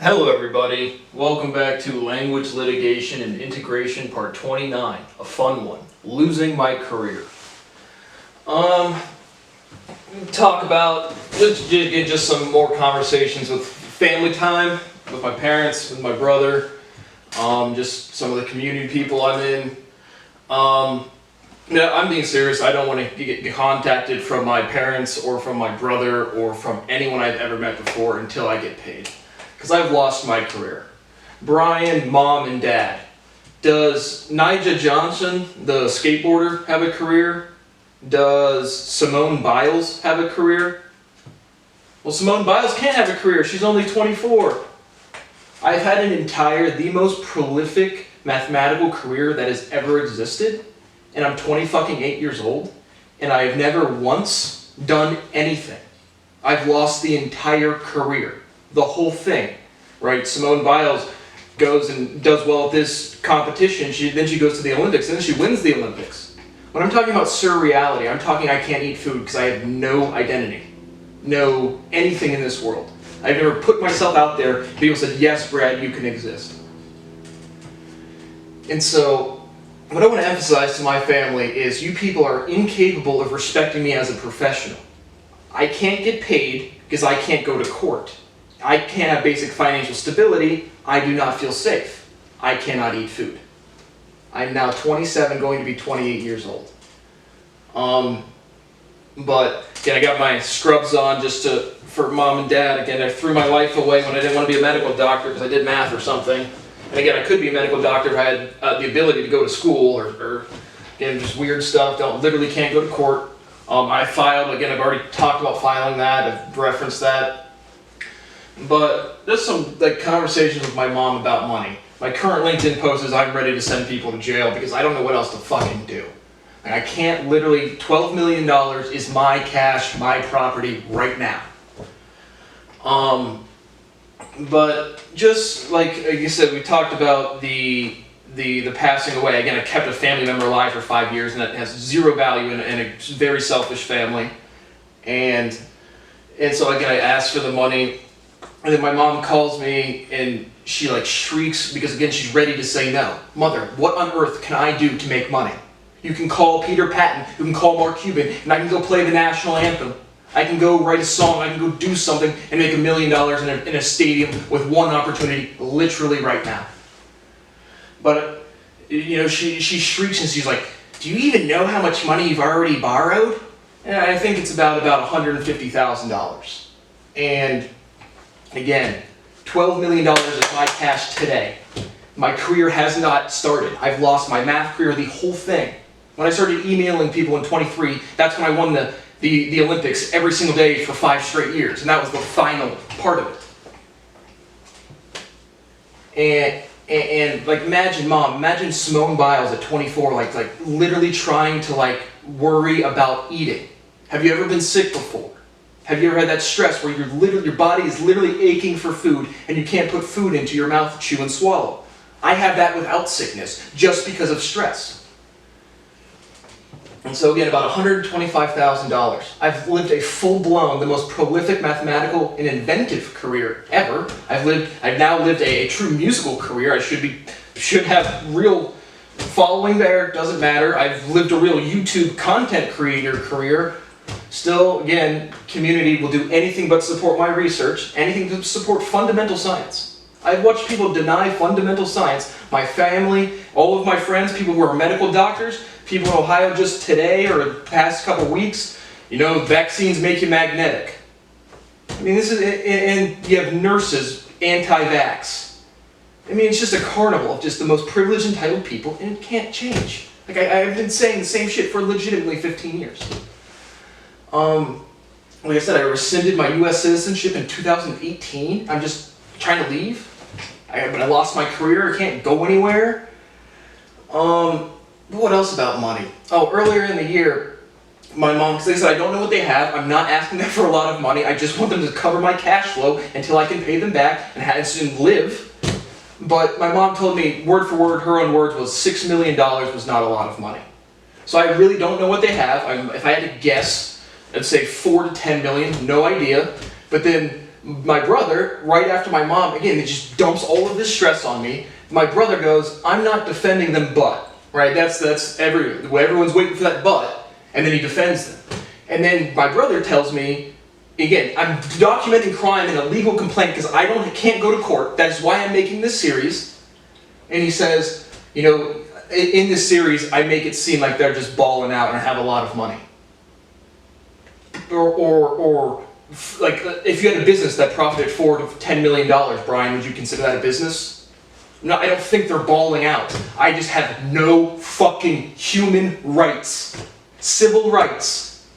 Hello everybody, welcome back to Language Litigation and Integration Part 29, a fun one, losing my career. Talk about just some more conversations with family time, with my parents, with my brother, just some of the community people I'm in. I'm being serious. I don't want to get contacted from my parents or from my brother or from anyone I've ever met before until I get paid. Because I've lost my career. Brian, Mom, and Dad. Does Nyjah Johnson, the skateboarder, have a career? Does Simone Biles have a career? Well, Simone Biles can't have a career. She's only 24. I've had the most prolific mathematical career that has ever existed, and I'm 28 years old, and I have never once done anything. I've lost the entire career. The whole thing, right? Simone Biles goes and does well at this competition, then she goes to the Olympics, and then she wins the Olympics. When I'm talking about surreality, I'm talking I can't eat food because I have no identity, no anything in this world. I've never put myself out there, people said, yes, Brad, you can exist. And so, what I want to emphasize to my family is you people are incapable of respecting me as a professional. I can't get paid because I can't go to court. I can't have basic financial stability. I do not feel safe. I cannot eat food. I'm now 27, going to be 28 years old. But again, I got my scrubs on for Mom and Dad. Again, I threw my life away when I didn't want to be a medical doctor because I did math or something. And again, I could be a medical doctor if I had the ability to go to school or again, just weird stuff. Literally can't go to court. I filed, again, I've already talked about filing that. I've referenced that. But there's some conversations with my mom about money. My current LinkedIn post is I'm ready to send people to jail because I don't know what else to fucking do. I can't literally, $12 million is my cash, my property right now. But just like you said, we talked about the passing away. Again, I kept a family member alive for 5 years and that has zero value in a very selfish family. And so again, I asked for the money. And then my mom calls me and she shrieks because again she's ready to say no. Mother, what on earth can I do to make money? You can call Peter Patton, you can call Mark Cuban, and I can go play the national anthem. I can go write a song, I can go do something and make $1 million in a stadium with one opportunity literally right now. But she shrieks and she's like, do you even know how much money you've already borrowed? And I think it's about $150,000. And again, $12 million is my cash today. My career has not started. I've lost my math career, the whole thing. When I started emailing people in 23, that's when I won the Olympics every single day for 5 straight years. And that was the final part of it. And imagine Mom, imagine Simone Biles at 24, literally trying to worry about eating. Have you ever been sick before? Have you ever had that stress where your body is literally aching for food and you can't put food into your mouth to chew and swallow? I have that without sickness, just because of stress. And so again, about $125,000. I've lived a full-blown, the most prolific mathematical and inventive career ever. I've now lived a true musical career. I should have real following there, doesn't matter. I've lived a real YouTube content creator career. Still, again, community will do anything but support my research, anything to support fundamental science. I've watched people deny fundamental science. My family, all of my friends, people who are medical doctors, people in Ohio just today or the past couple weeks, vaccines make you magnetic. This is, and you have nurses anti-vax. It's just a carnival of just the most privileged, entitled people, and it can't change. I've been saying the same shit for legitimately 15 years. Like I said, I rescinded my U.S. citizenship in 2018. I'm just trying to leave. I lost my career. I can't go anywhere. What else about money? Earlier in the year, my mom, because they said I don't know what they have. I'm not asking them for a lot of money. I just want them to cover my cash flow until I can pay them back and live. But my mom told me, word for word, her own words was $6 million was not a lot of money. So I really don't know what they have. If I had to guess, I'd say 4 to 10 million, no idea. But then my brother, right after my mom, again, it just dumps all of this stress on me. My brother goes, I'm not defending them, but, right? Everyone's waiting for that but, and then he defends them. And then my brother tells me, again, I'm documenting crime in a legal complaint because can't go to court. That is why I'm making this series. And he says, you know, in this series, I make it seem like they're just balling out and have a lot of money. Or like, if you had a business that profited $4 to $10 million, Brian, would you consider that a business? No, I don't think they're balling out. I just have no fucking human rights. Civil rights.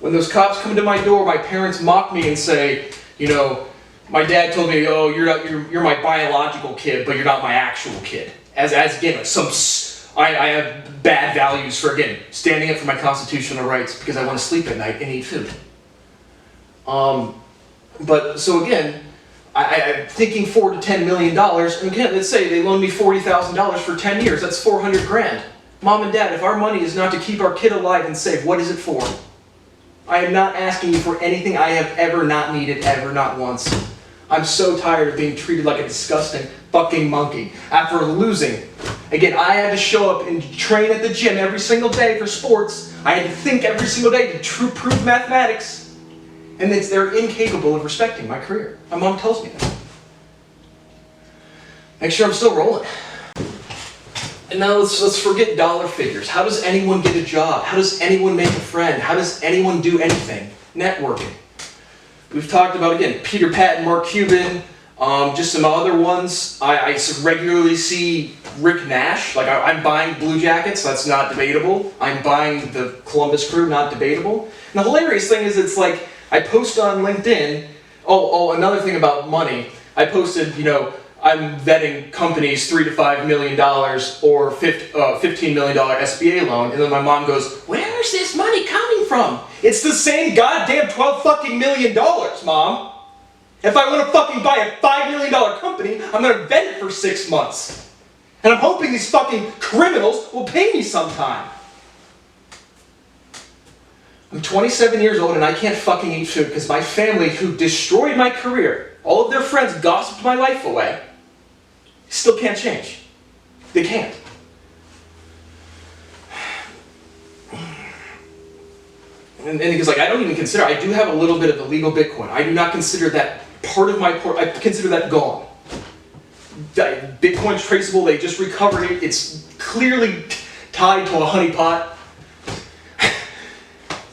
When those cops come to my door, my parents mock me and say, you know, my dad told me, oh, you're my biological kid, but you're not my actual kid. As again, I have bad values for, again, standing up for my constitutional rights because I want to sleep at night and eat food. But, so again, I'm thinking $4 to $10 million, and again, let's say they loan me $40,000 for 10 years, that's 400 grand. Mom and Dad, if our money is not to keep our kid alive and safe, what is it for? I am not asking you for anything I have ever not needed, ever, not once. I'm so tired of being treated like a disgusting fucking monkey. After losing, again, I had to show up and train at the gym every single day for sports. I had to think every single day to prove mathematics. And they're incapable of respecting my career. My mom tells me that. Make sure I'm still rolling. And now let's forget dollar figures. How does anyone get a job? How does anyone make a friend? How does anyone do anything? Networking. We've talked about, again, Peter Patton, Mark Cuban, just some other ones. I regularly see Rick Nash. Like, I'm buying Blue Jackets, that's not debatable. I'm buying the Columbus Crew, not debatable. And the hilarious thing is, it's like, I post on LinkedIn, another thing about money. I posted, you know, I'm vetting companies $3 to $5 million or $15 million SBA loan, and then my mom goes, where is this money coming from? It's the same goddamn $12 fucking million, Mom. If I want to fucking buy a $5 million company, I'm going to vet it for 6 months. And I'm hoping these fucking criminals will pay me sometime. I'm 27 years old and I can't fucking eat food because my family, who destroyed my career, all of their friends gossiped my life away, still can't change. They can't. And because, like, I don't even consider, I do have a little bit of illegal Bitcoin. I do not consider that part of my I consider that gone. Bitcoin's traceable, they just recovered it, it's clearly tied to a honeypot.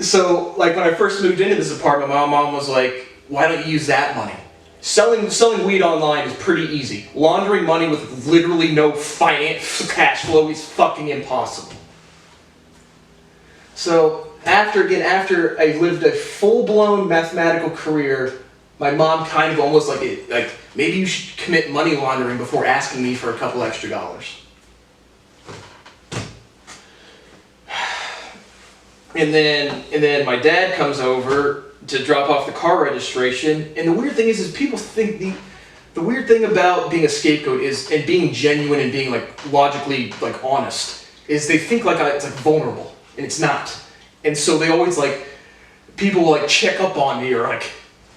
So, like, when I first moved into this apartment, my mom was like, why don't you use that money? Selling weed online is pretty easy. Laundering money with literally no cash flow is fucking impossible. So, after I lived a full-blown mathematical career, my mom kind of almost like, maybe you should commit money laundering before asking me for a couple extra dollars. And then my dad comes over to drop off the car registration, and the weird thing is people think the weird thing about being a scapegoat is, and being genuine and being like logically like honest, is they think like it's like vulnerable, and it's not. And so they always like, people will like check up on me, or like,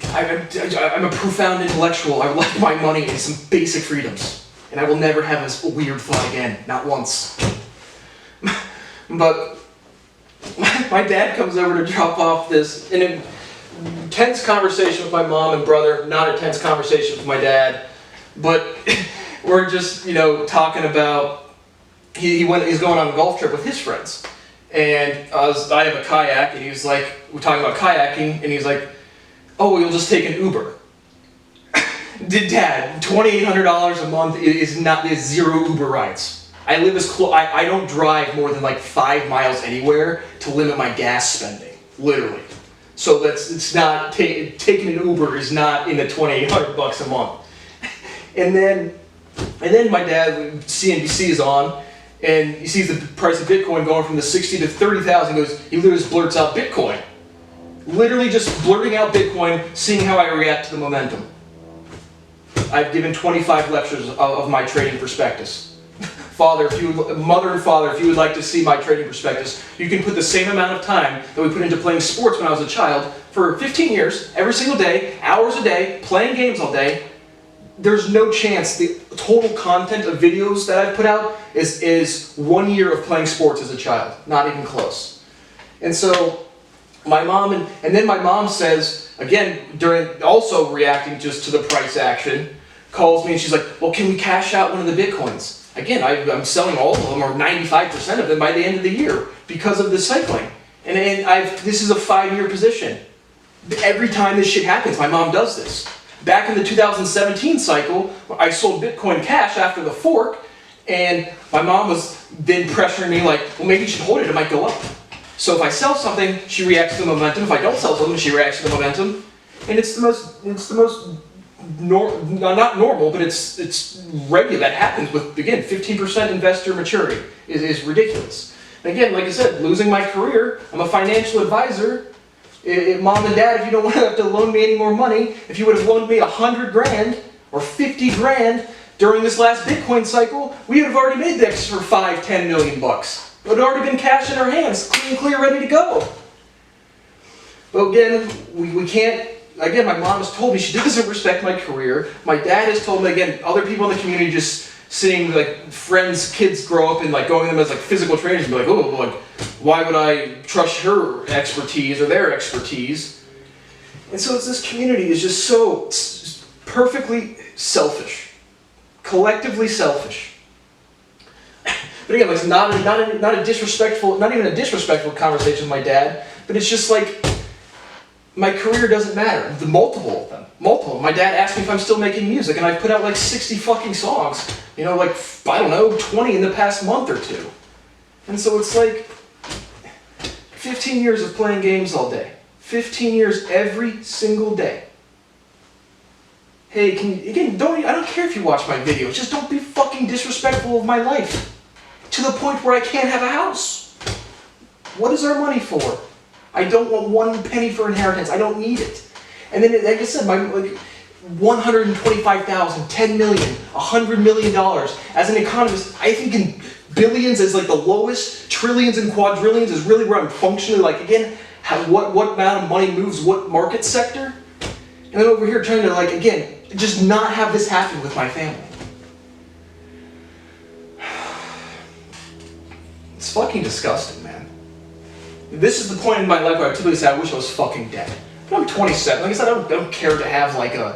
I'm a profound intellectual, I like my money and some basic freedoms, and I will never have this weird thought again, not once. But my dad comes over to drop off this, in a tense conversation with my mom and brother, not a tense conversation with my dad, but we're just, you know, talking about, he's going on a golf trip with his friends, and I have a kayak, and he was like, we're talking about kayaking, and he's like, oh, you'll just take an Uber. Dad, $2,800 a month is zero Uber rides. I live as close, I don't drive more than like 5 miles anywhere to limit my gas spending, literally. So it's not, taking an Uber is not in the $2,800 a month. And then my dad, CNBC is on, and he sees the price of Bitcoin going from the 60 to 30,000, he literally just blurts out Bitcoin. Literally just blurting out Bitcoin, seeing how I react to the momentum. I've given 25 lectures of my trading prospectus. mother and father, if you would like to see my trading prospectus, you can put the same amount of time that we put into playing sports when I was a child for 15 years, every single day, hours a day, playing games all day. There's no chance the total content of videos that I've put out is 1 year of playing sports as a child. Not even close. And so my mom, and then my mom says, again, also reacting just to the price action, calls me and she's like, well, can we cash out one of the Bitcoins? Again, I'm selling all of them, or 95% of them by the end of the year because of this cycling. And this is a 5-year position. Every time this shit happens, my mom does this. Back in the 2017 cycle, I sold Bitcoin Cash after the fork, and my mom was then pressuring me like, well, maybe you should hold it, it might go up. So if I sell something, she reacts to the momentum. If I don't sell something, she reacts to the momentum. And it's the most not normal, but it's regular. That happens with, again, 15% investor maturity is ridiculous. And again, like I said, losing my career, I'm a financial advisor. Mom and Dad, if you don't want to have to loan me any more money, if you would have loaned me 100 grand or 50 grand during this last Bitcoin cycle, we would have already made the extra 5-10 million bucks. It would have already been cash in our hands, clean, clear, ready to go. But again, we can't. Again, my mom has told me she doesn't respect my career. My dad has told me, again, other people in the community just seeing like friends, kids grow up and like going to them as like physical trainers and be like, oh, like, why would I trust her expertise or their expertise? And so this community is just so perfectly selfish, collectively selfish. But again, it's not a disrespectful, not even a disrespectful conversation with my dad, but it's just like, my career doesn't matter. The multiple of them. Multiple. My dad asked me if I'm still making music, and I've put out like 60 fucking songs. You know, like, I don't know, 20 in the past month or two. And so it's like 15 years of playing games all day. 15 years every single day. Hey, I don't care if you watch my videos, just don't be fucking disrespectful of my life. To the point where I can't have a house. What is our money for? I don't want 1 penny for inheritance. I don't need it. And then, like I said, $125,000, 10 million, $100 million. As an economist, I think in billions is like the lowest. Trillions and quadrillions is really where I'm functionally like, again, what amount of money moves what market sector? And then over here trying to, like, again, just not have this happen with my family. It's fucking disgusting, man. This is the point in my life where I typically say I wish I was fucking dead. But I'm 27. Like I said, I don't care to have like I'm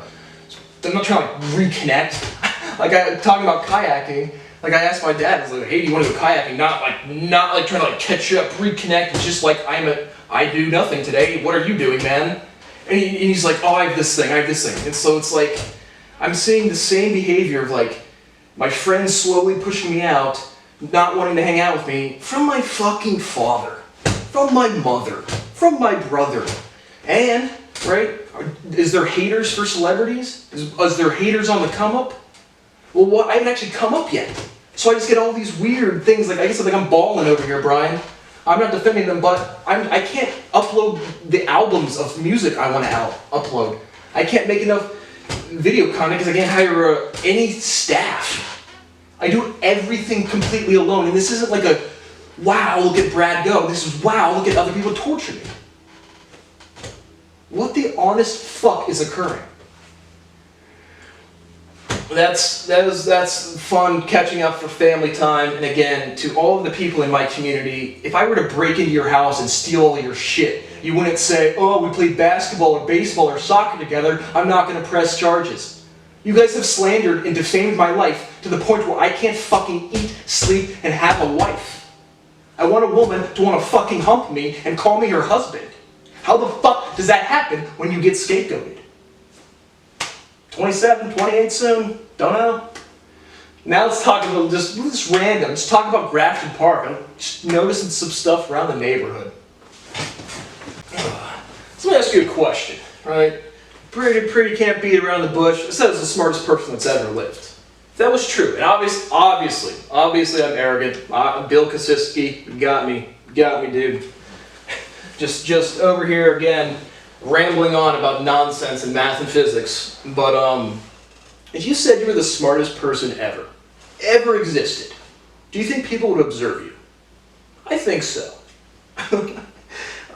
not trying to like reconnect. Talking about kayaking. Like I asked my dad, I was like, hey, do you want to go kayaking? Not like trying to like catch up, reconnect. It's just like I do nothing today. What are you doing, man? And he's like, oh, I have this thing. And so it's like I'm seeing the same behavior of like my friends slowly pushing me out, not wanting to hang out with me from my fucking father. From my mother, from my brother, and, right, is there haters for celebrities? Is there haters on the come up? Well, I haven't actually come up yet. So I just get all these weird things, like I guess like I'm balling over here, Brian. I'm not defending them, but I can't upload the albums of music I want to upload. I can't make enough video content because I can't hire any staff. I do everything completely alone, and this isn't like a wow, look at Brad go. This is wow, look at other people torture me. What the honest fuck is occurring? That's fun catching up for family time. And again, to all of the people in my community, if I were to break into your house and steal all your shit, you wouldn't say, oh, we played basketball or baseball or soccer together, I'm not going to press charges. You guys have slandered and defamed my life to the point where I can't fucking eat, sleep, and have a wife. I want a woman to want to fucking hump me and call me her husband. How the fuck does that happen when you get scapegoated? 27, 28 soon? Don't know. Now let's talk about just random. Let's talk about Grafton Park. I'm just noticing some stuff around the neighborhood. So let me ask you a question, right? Pretty can't beat around the bush. I said it's the smartest person that's ever lived. If that was true, and obviously I'm arrogant. Bill Kosiski, you got me, dude. just over here again, rambling on about nonsense and math and physics. But if you said you were the smartest person ever existed, do you think people would observe you? I think so.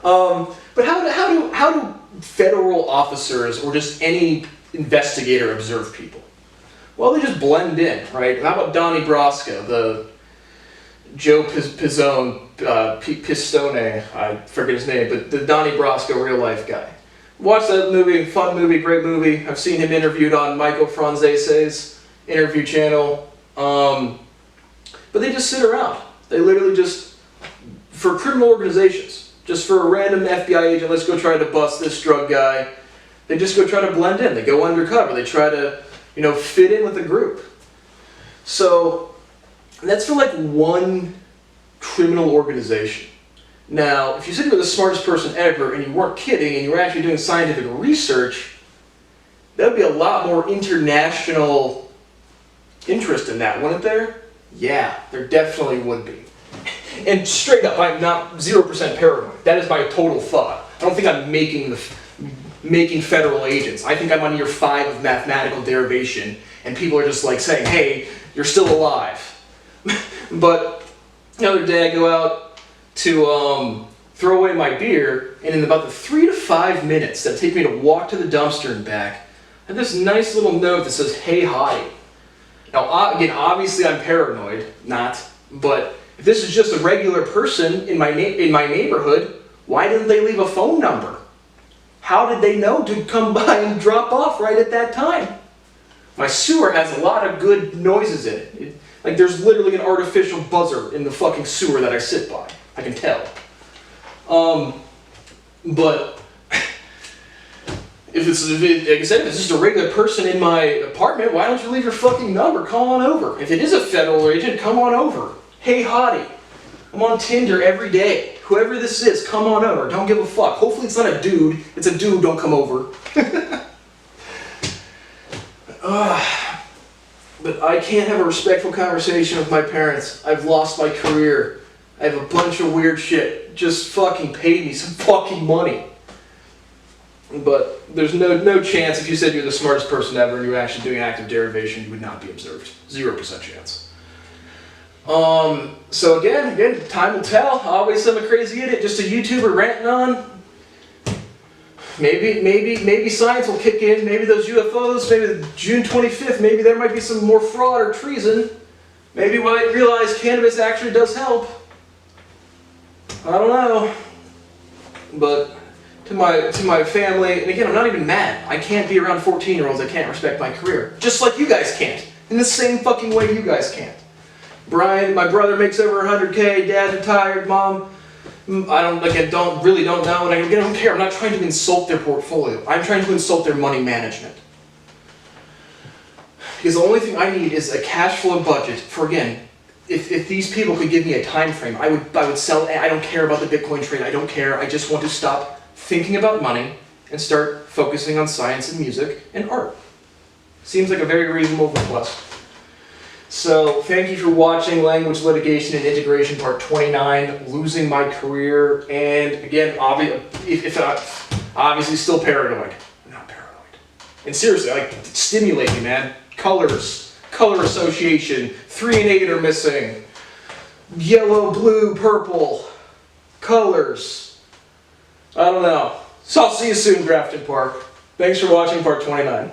But how do federal officers or just any investigator observe people? Well, they just blend in, right? How about Donnie Brasco, the Joe Pistone, I forget his name, but the Donnie Brasco real life guy. Watch that movie, fun movie, great movie. I've seen him interviewed on Michael Franzese's interview channel. But they just sit around. They literally just, for criminal organizations, just for a random FBI agent, let's go try to bust this drug guy. They just go try to blend in. They go undercover. They try to, fit in with the group. So that's for like one criminal organization. Now, if you said you were the smartest person ever and you weren't kidding and you were actually doing scientific research, that would be a lot more international interest in that, wouldn't there? Yeah, there definitely would be. And straight up, I'm not 0% paranoid. That is my total thought. I don't think I'm making federal agents. I think I'm on year 5 of mathematical derivation, and people are just like saying, hey, you're still alive. But the other day I go out to throw away my beer, and in about the 3 to 5 minutes that take me to walk to the dumpster and back, I have this nice little note that says, hey, hi. Now, again, obviously I'm paranoid, but if this is just a regular person in my neighborhood, why didn't they leave a phone number? How did they know to come by and drop off right at that time? My sewer has a lot of good noises in it. Like there's literally an artificial buzzer in the fucking sewer that I sit by. I can tell. But like I said, if it's just a regular person in my apartment, why don't you leave your fucking number? Come on over. If it is a federal agent, come on over. Hey, hottie. I'm on Tinder every day. Whoever this is, come on over. Don't give a fuck. Hopefully it's not a dude. If it's a dude, don't come over. But I can't have a respectful conversation with my parents. I've lost my career. I have a bunch of weird shit. Just fucking pay me some fucking money. But there's no chance if you said you're the smartest person ever and you're actually doing active derivation, you would not be observed. 0% chance. So again, time will tell. Always some crazy idiot, just a YouTuber ranting on. Maybe science will kick in. Maybe those UFOs. Maybe June 25th. Maybe there might be some more fraud or treason. Maybe we might realize cannabis actually does help. I don't know. But to my family, and again, I'm not even mad. I can't be around 14-year-olds that can't respect my career. Just like you guys can't. In the same fucking way you guys can't. Brian, my brother makes over 100K, dad's retired, mom, I don't know, and I don't care. I'm not trying to insult their portfolio. I'm trying to insult their money management. Because the only thing I need is a cash flow budget for, again, if these people could give me a time frame, I would sell. I don't care about the Bitcoin trade. I don't care. I just want to stop thinking about money and start focusing on science and music and art. Seems like a very reasonable request. So, thank you for watching Language Litigation and Integration Part 29, Losing My Career, and again, obviously still paranoid. I'm not paranoid. And seriously, stimulate me, man. Colors, color association, 3 and 8 are missing. Yellow, blue, purple, colors. I don't know. So I'll see you soon, Grafton Park. Thanks for watching Part 29.